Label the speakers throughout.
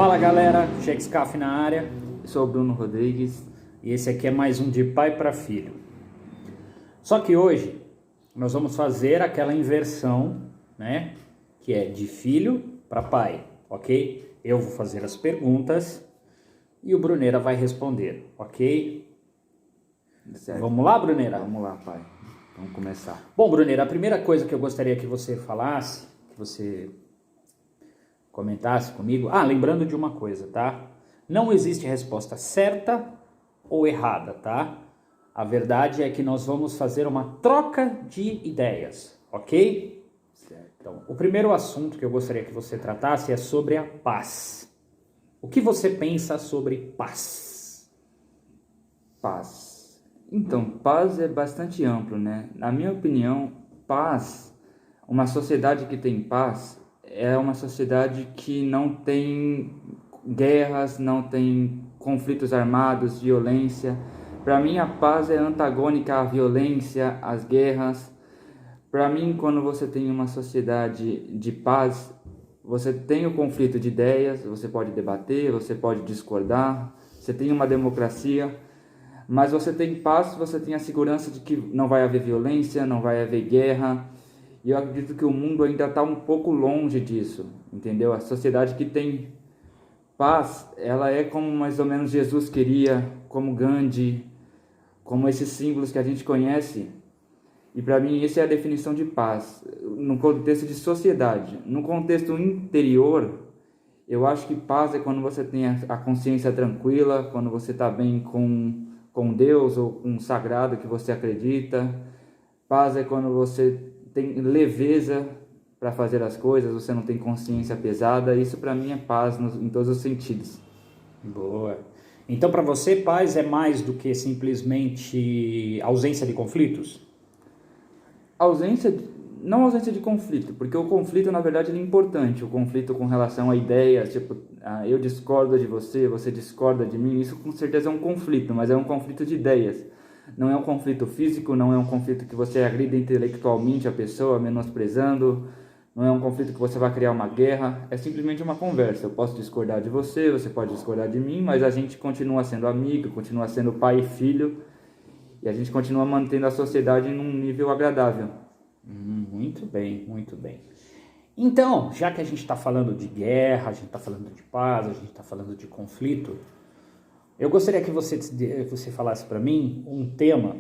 Speaker 1: Fala galera, Shakescaf na área.
Speaker 2: Eu sou o Bruno Rodrigues
Speaker 1: e esse aqui é mais um de pai para filho. Só que hoje nós vamos fazer aquela inversão, né? Que é de filho para pai, ok? Eu vou fazer as perguntas e o Bruneira vai responder, ok?
Speaker 2: Certo.
Speaker 1: Vamos lá, Bruneira?
Speaker 2: Vamos lá, pai. Vamos começar.
Speaker 1: Bom, Bruneira, a primeira coisa que eu gostaria que você falasse, que você comentasse comigo. Lembrando de uma coisa, tá? Não existe resposta certa ou errada, tá? A verdade é que nós vamos fazer uma troca de ideias, ok?
Speaker 2: Certo.
Speaker 1: Então, o primeiro assunto que eu gostaria que você tratasse é sobre a paz. O que você pensa sobre paz?
Speaker 2: Paz. Então, paz é bastante amplo, né? Na minha opinião, paz, uma sociedade que tem paz, é uma sociedade que não tem guerras, não tem conflitos armados, violência. Para mim, a paz é antagônica à violência, às guerras. Para mim, quando você tem uma sociedade de paz, você tem o conflito de ideias, você pode debater, você pode discordar, você tem uma democracia, mas você tem paz, você tem a segurança de que não vai haver violência, não vai haver guerra. E eu acredito que o mundo ainda está um pouco longe disso, entendeu? A sociedade que tem paz, ela é como mais ou menos Jesus queria, como Gandhi, como esses símbolos que a gente conhece. E para mim, essa é a definição de paz, no contexto de sociedade. No contexto interior, eu acho que paz é quando você tem a consciência tranquila, quando você está bem com Deus ou com o sagrado que você acredita. Paz é quando você tem leveza para fazer as coisas, você não tem consciência pesada. Isso para mim é paz em todos os sentidos.
Speaker 1: Boa. Então para você, paz é mais do que simplesmente ausência de conflitos?
Speaker 2: Não ausência de conflito, porque o conflito na verdade ele é importante, o conflito com relação a ideias, tipo, eu discordo de você, você discorda de mim, isso com certeza é um conflito, mas é um conflito de ideias. Não é um conflito físico, não é um conflito que você agride intelectualmente a pessoa, menosprezando, não é um conflito que você vai criar uma guerra, é simplesmente uma conversa. Eu posso discordar de você, você pode discordar de mim, mas a gente continua sendo amigo, continua sendo pai e filho, e a gente continua mantendo a sociedade num nível agradável.
Speaker 1: Muito bem, muito bem. Então, já que a gente está falando de guerra, a gente está falando de paz, a gente está falando de conflito, eu gostaria que você falasse para mim um tema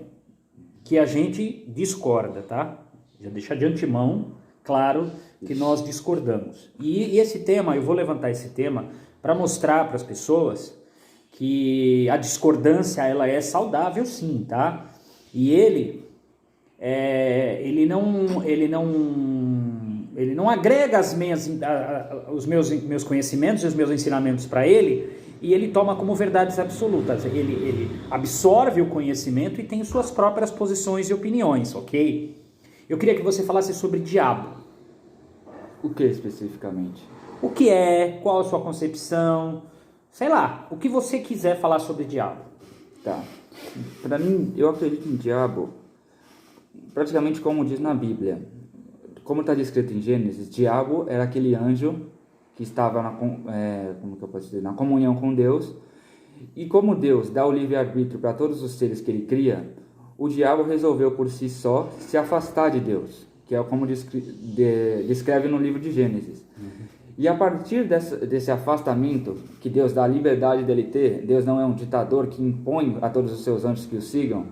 Speaker 1: que a gente discorda, tá? Já deixa de antemão claro que nós discordamos. E esse tema, eu vou levantar esse tema para mostrar para as pessoas que a discordância ela é saudável sim, tá? E ele não agrega os meus conhecimentos e os meus ensinamentos para ele, e ele toma como verdades absolutas. Ele absorve o conhecimento e tem suas próprias posições e opiniões, ok? Eu queria que você falasse sobre diabo.
Speaker 2: O que especificamente?
Speaker 1: O que é, qual a sua concepção, sei lá, o que você quiser falar sobre diabo.
Speaker 2: Tá. Para mim, eu acredito em diabo praticamente como diz na Bíblia. Como está descrito em Gênesis, diabo era aquele anjo que estava na comunhão com Deus. E como Deus dá o livre-arbítrio para todos os seres que ele cria, o diabo resolveu por si só se afastar de Deus, que é como descreve no livro de Gênesis. E a partir desse afastamento que Deus dá a liberdade dele ter, Deus não é um ditador que impõe a todos os seus anjos que o sigam,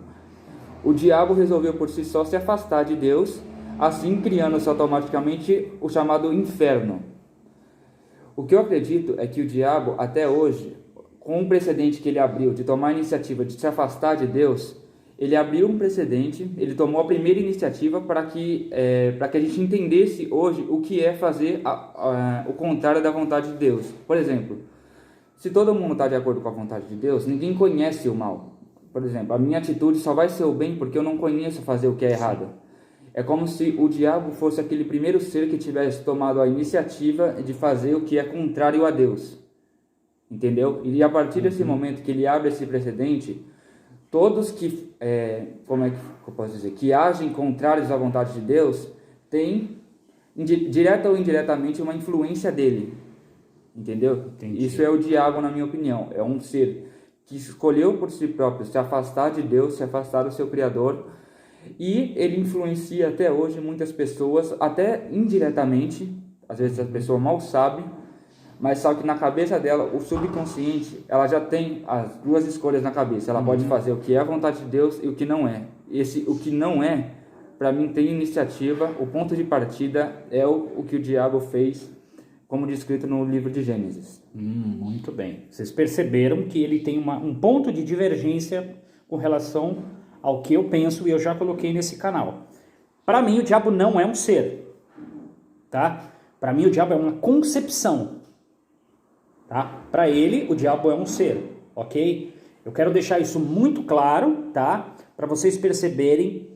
Speaker 2: o diabo resolveu por si só se afastar de Deus, assim criando-se automaticamente o chamado inferno. O que eu acredito é que o diabo, até hoje, com o precedente que ele abriu de tomar a iniciativa de se afastar de Deus, ele abriu um precedente, ele tomou a primeira iniciativa para que a gente entendesse hoje o que é fazer o contrário da vontade de Deus. Por exemplo, se todo mundo está de acordo com a vontade de Deus, ninguém conhece o mal. Por exemplo, a minha atitude só vai ser o bem porque eu não conheço fazer o que é errado. É como se o diabo fosse aquele primeiro ser que tivesse tomado a iniciativa de fazer o que é contrário a Deus. Entendeu? E a partir desse momento que ele abre esse precedente, todos que, que agem contrários à vontade de Deus, têm, direta ou indiretamente, uma influência dele. entendeu?
Speaker 1: Entendi.
Speaker 2: Isso é o diabo, na minha opinião. É um ser que escolheu por si próprio se afastar de Deus, se afastar do seu Criador, e ele influencia até hoje muitas pessoas, até indiretamente. Às vezes a pessoa mal sabe, mas sabe que na cabeça dela, o subconsciente, ela já tem as duas escolhas na cabeça. Ela pode fazer o que é a vontade de Deus e o que não é. O que não é, para mim, tem iniciativa. O ponto de partida é o que o diabo fez, como descrito no livro de Gênesis.
Speaker 1: Muito bem. Vocês perceberam que ele tem um ponto de divergência com relação ao que eu penso e eu já coloquei nesse canal. Para mim, o diabo não é um ser, tá? Para mim, o diabo é uma concepção, tá? Para ele, o diabo é um ser, ok? Eu quero deixar isso muito claro, tá? Para vocês perceberem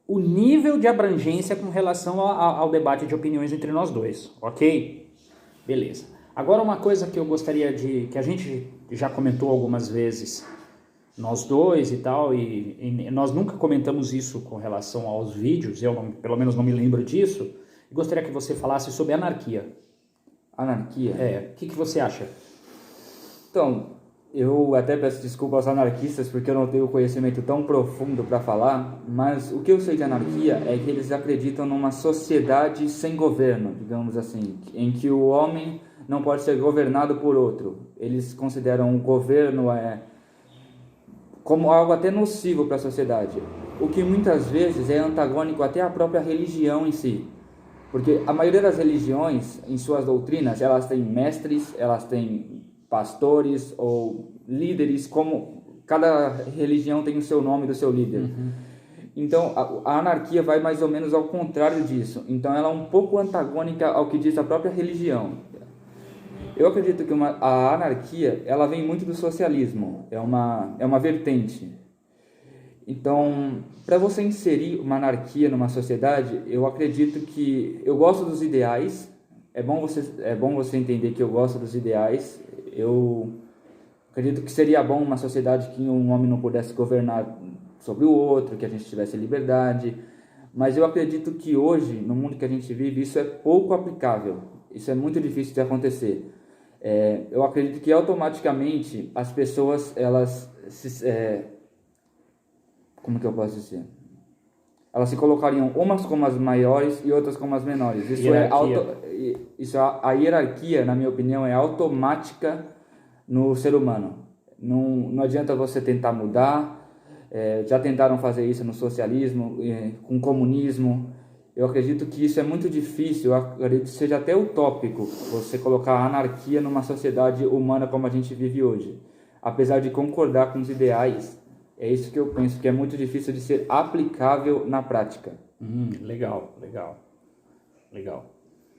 Speaker 1: o nível de abrangência com relação ao debate de opiniões entre nós dois, ok? Beleza. Agora uma coisa que eu gostaria que a gente já comentou algumas vezes, nós dois e tal, e nós nunca comentamos isso com relação aos vídeos, pelo menos não me lembro disso, e gostaria que você falasse sobre anarquia.
Speaker 2: Anarquia?
Speaker 1: O que você acha?
Speaker 2: Então, eu até peço desculpa aos anarquistas porque eu não tenho conhecimento tão profundo para falar, mas o que eu sei de anarquia é que eles acreditam numa sociedade sem governo, digamos assim, em que o homem não pode ser governado por outro. Eles consideram o governo como algo até nocivo para a sociedade, o que muitas vezes é antagônico até à própria religião em si. Porque a maioria das religiões, em suas doutrinas, elas têm mestres, elas têm pastores ou líderes, como cada religião tem o seu nome do seu líder. Então, a anarquia vai mais ou menos ao contrário disso. Então, ela é um pouco antagônica ao que diz a própria religião. Eu acredito que a anarquia, ela vem muito do socialismo, é uma vertente. Então, para você inserir uma anarquia numa sociedade, eu acredito que eu gosto dos ideais. É bom você entender que eu gosto dos ideais. Eu acredito que seria bom uma sociedade que um homem não pudesse governar sobre o outro, que a gente tivesse liberdade. Mas eu acredito que hoje, no mundo que a gente vive, isso é pouco aplicável. Isso é muito difícil de acontecer. Eu acredito que automaticamente as pessoas, elas como que eu posso dizer? Elas se colocariam umas como as maiores e outras como as menores. A hierarquia, na minha opinião, é automática no ser humano. Não adianta você tentar mudar. Já tentaram fazer isso no socialismo, com o comunismo. Eu acredito que isso é muito difícil. Eu acredito que seja até utópico você colocar a anarquia numa sociedade humana como a gente vive hoje. Apesar de concordar com os ideais, é isso que eu penso, que é muito difícil de ser aplicável na prática.
Speaker 1: Legal.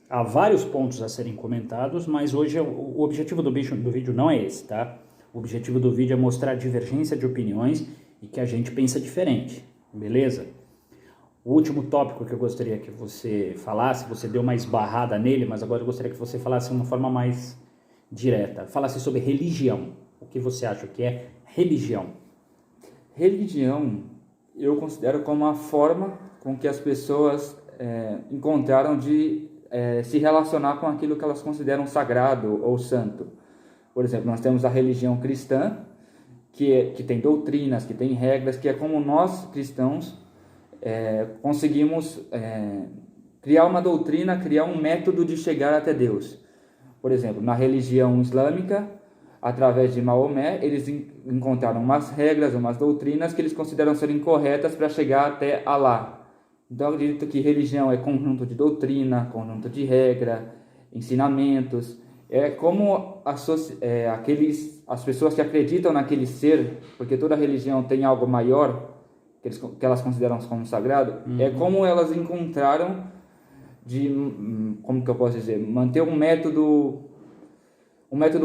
Speaker 1: Há vários pontos a serem comentados, mas hoje o objetivo do vídeo não é esse, tá? O objetivo do vídeo é mostrar a divergência de opiniões e que a gente pensa diferente, beleza? O último tópico que eu gostaria que você falasse, você deu uma esbarrada nele, mas agora eu gostaria que você falasse de uma forma mais direta. Falasse sobre religião. O que você acha que é religião?
Speaker 2: Religião, eu considero como a forma com que as pessoas encontraram de se relacionar com aquilo que elas consideram sagrado ou santo. Por exemplo, nós temos a religião cristã, que tem doutrinas, que tem regras, que é como nós, cristãos, conseguimos criar uma doutrina, criar um método de chegar até Deus. Por exemplo, na religião islâmica, através de Maomé, eles encontraram umas regras, umas doutrinas que eles consideram serem corretas para chegar até Alá. Então, eu acredito que religião é conjunto de doutrina, conjunto de regra, ensinamentos. É como as pessoas que acreditam naquele ser, porque toda religião tem algo maior, que elas consideram como sagrado, é como elas encontraram como que eu posso dizer, manter um método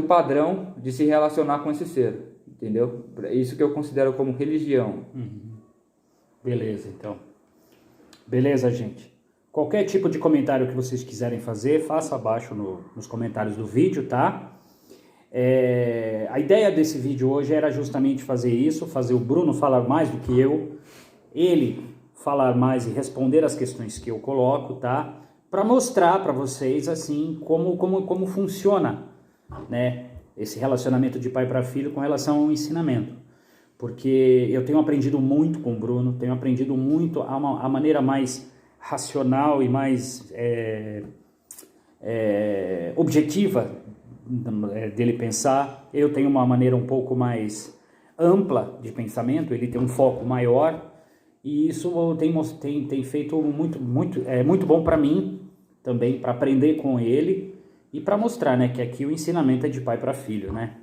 Speaker 2: padrão de se relacionar com esse ser, entendeu? É isso que eu considero como religião.
Speaker 1: Beleza, então. Beleza, gente. Qualquer tipo de comentário que vocês quiserem fazer, faça abaixo nos comentários do vídeo, tá? A ideia desse vídeo hoje era justamente fazer isso, fazer o Bruno falar mais do que eu, ele falar mais e responder as questões que eu coloco, tá? Para mostrar para vocês, assim, como funciona né, esse relacionamento de pai para filho com relação ao ensinamento. Porque eu tenho aprendido muito com o Bruno, tenho aprendido muito a maneira mais racional e mais objetiva dele pensar. Eu tenho uma maneira um pouco mais ampla de pensamento, ele tem um foco maior, e isso tem feito muito bom para mim também, para aprender com ele e para mostrar, né, que aqui o ensinamento é de pai para filho, né?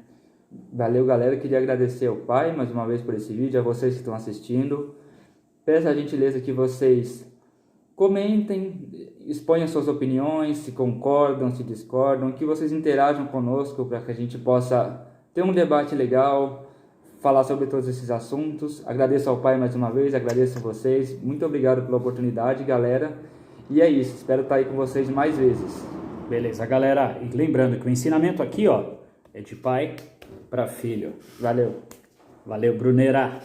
Speaker 2: Valeu, galera. Eu queria agradecer ao pai mais uma vez por esse vídeo, a vocês que estão assistindo. Peço a gentileza que vocês comentem, exponham suas opiniões, se concordam, se discordam, que vocês interajam conosco para que a gente possa ter um debate legal, falar sobre todos esses assuntos. Agradeço ao pai mais uma vez, agradeço a vocês. Muito obrigado pela oportunidade, galera. E é isso, espero estar aí com vocês mais vezes.
Speaker 1: Beleza, galera. E lembrando que o ensinamento aqui, ó, é de pai para filho.
Speaker 2: Valeu.
Speaker 1: Valeu, Brunera.